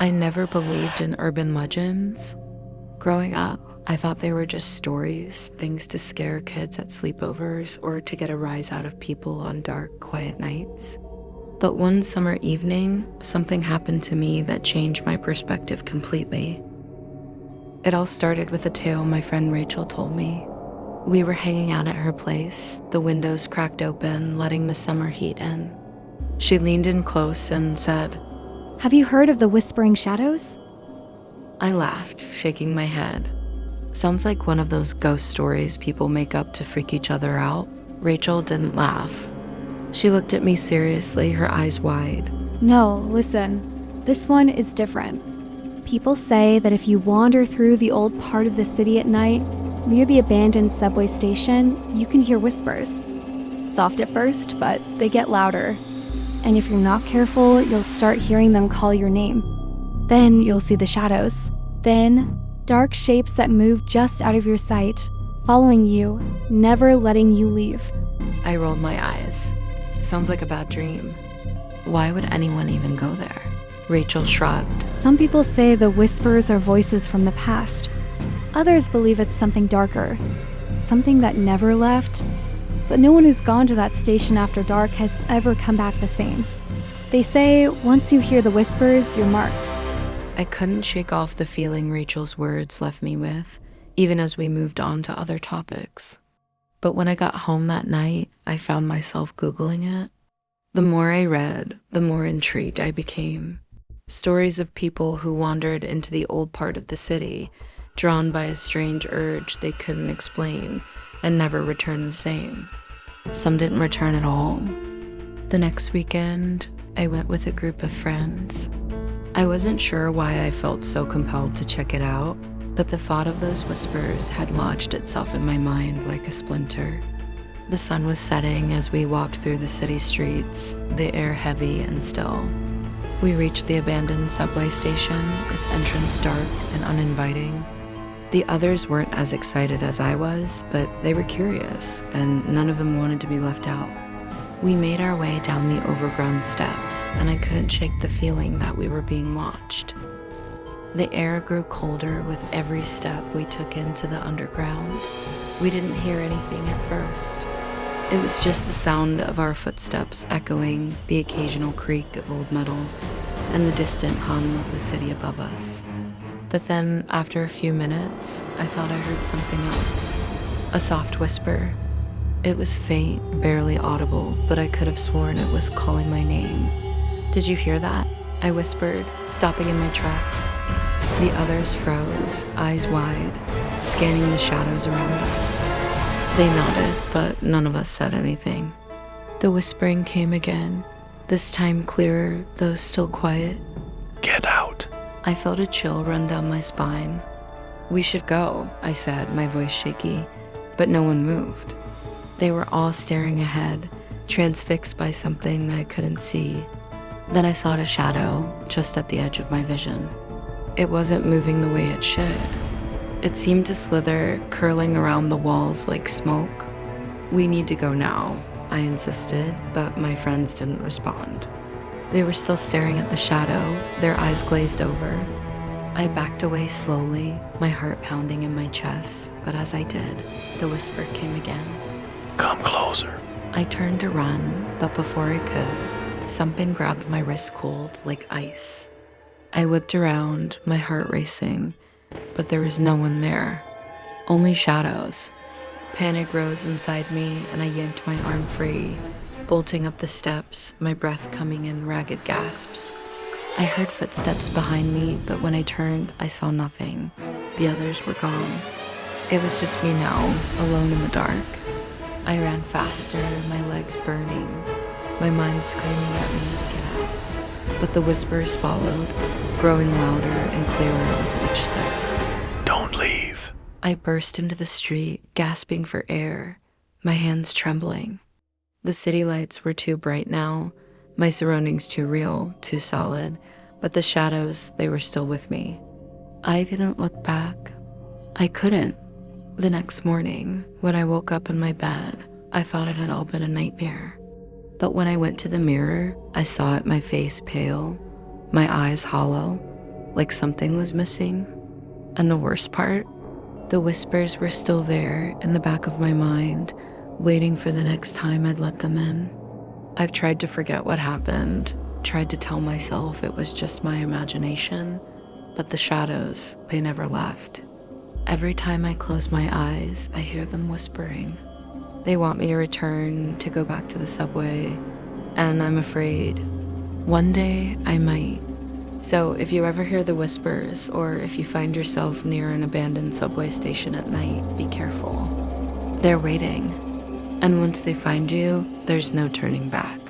I never believed in urban legends. Growing up, I thought they were just stories, things to scare kids at sleepovers or to get a rise out of people on dark, quiet nights. But one summer evening, something happened to me that changed my perspective completely. It all started with a tale my friend Rachel told me. We were hanging out at her place, the windows cracked open, letting the summer heat in. She leaned in close and said, Have you heard of the Whispering Shadows? I laughed, shaking my head. Sounds like one of those ghost stories people make up to freak each other out. Rachel didn't laugh. She looked at me seriously, her eyes wide. No, listen. This one is different. People say that if you wander through the old part of the city at night, near the abandoned subway station, you can hear whispers. Soft at first, but they get louder. And if you're not careful, you'll start hearing them call your name. Then you'll see the shadows. Then, dark shapes that move just out of your sight, following you, never letting you leave. I rolled my eyes. Sounds like a bad dream. Why would anyone even go there? Rachel shrugged. Some people say the whispers are voices from the past. Others believe it's something darker, something that never left. But no one who's gone to that station after dark has ever come back the same. They say once you hear the whispers, you're marked. I couldn't shake off the feeling Rachel's words left me with, even as we moved on to other topics. But when I got home that night, I found myself Googling it. The more I read, the more intrigued I became. Stories of people who wandered into the old part of the city, drawn by a strange urge they couldn't explain, and never returned the same. Some didn't return at all. The next weekend, I went with a group of friends. I wasn't sure why I felt so compelled to check it out, but the thought of those whispers had lodged itself in my mind like a splinter. The sun was setting as we walked through the city streets, the air heavy and still. We reached the abandoned subway station, its entrance dark and uninviting. The others weren't as excited as I was, but they were curious, and none of them wanted to be left out. We made our way down the overgrown steps, and I couldn't shake the feeling that we were being watched. The air grew colder with every step we took into the underground. We didn't hear anything at first. It was just the sound of our footsteps echoing, the occasional creak of old metal, and the distant hum of the city above us. But then, after a few minutes, I thought I heard something else. A soft whisper. It was faint, barely audible, but I could have sworn it was calling my name. "Did you hear that?" I whispered, stopping in my tracks. The others froze, eyes wide, scanning the shadows around us. They nodded, but none of us said anything. The whispering came again, this time clearer, though still quiet. "Get out." I felt a chill run down my spine. "We should go," I said, my voice shaky, but no one moved. They were all staring ahead, transfixed by something I couldn't see. Then I saw a shadow just at the edge of my vision. It wasn't moving the way it should. It seemed to slither, curling around the walls like smoke. "We need to go now," I insisted, but my friends didn't respond. They were still staring at the shadow, their eyes glazed over. I backed away slowly, my heart pounding in my chest, but as I did, the whisper came again. "Come closer." I turned to run, but before I could, something grabbed my wrist cold like ice. I whipped around, my heart racing, but there was no one there. Only shadows. Panic rose inside me, and I yanked my arm free, bolting up the steps, my breath coming in ragged gasps. I heard footsteps behind me, but when I turned, I saw nothing. The others were gone. It was just me now, alone in the dark. I ran faster, my legs burning, my mind screaming at me to get out. But the whispers followed, growing louder and clearer with each step. "Don't leave." I burst into the street, gasping for air, my hands trembling. The city lights were too bright now, my surroundings too real, too solid, but the shadows, they were still with me. I didn't look back. I couldn't. The next morning, when I woke up in my bed, I thought it had all been a nightmare. But when I went to the mirror, I saw it, my face pale, my eyes hollow, like something was missing. And the worst part, the whispers were still there in the back of my mind, waiting for the next time I'd let them in. I've tried to forget what happened, tried to tell myself it was just my imagination, but the shadows, they never left. Every time I close my eyes, I hear them whispering. They want me to return, to go back to the subway, and I'm afraid one day I might. So if you ever hear the whispers, or if you find yourself near an abandoned subway station at night, be careful. They're waiting, and once they find you, there's no turning back.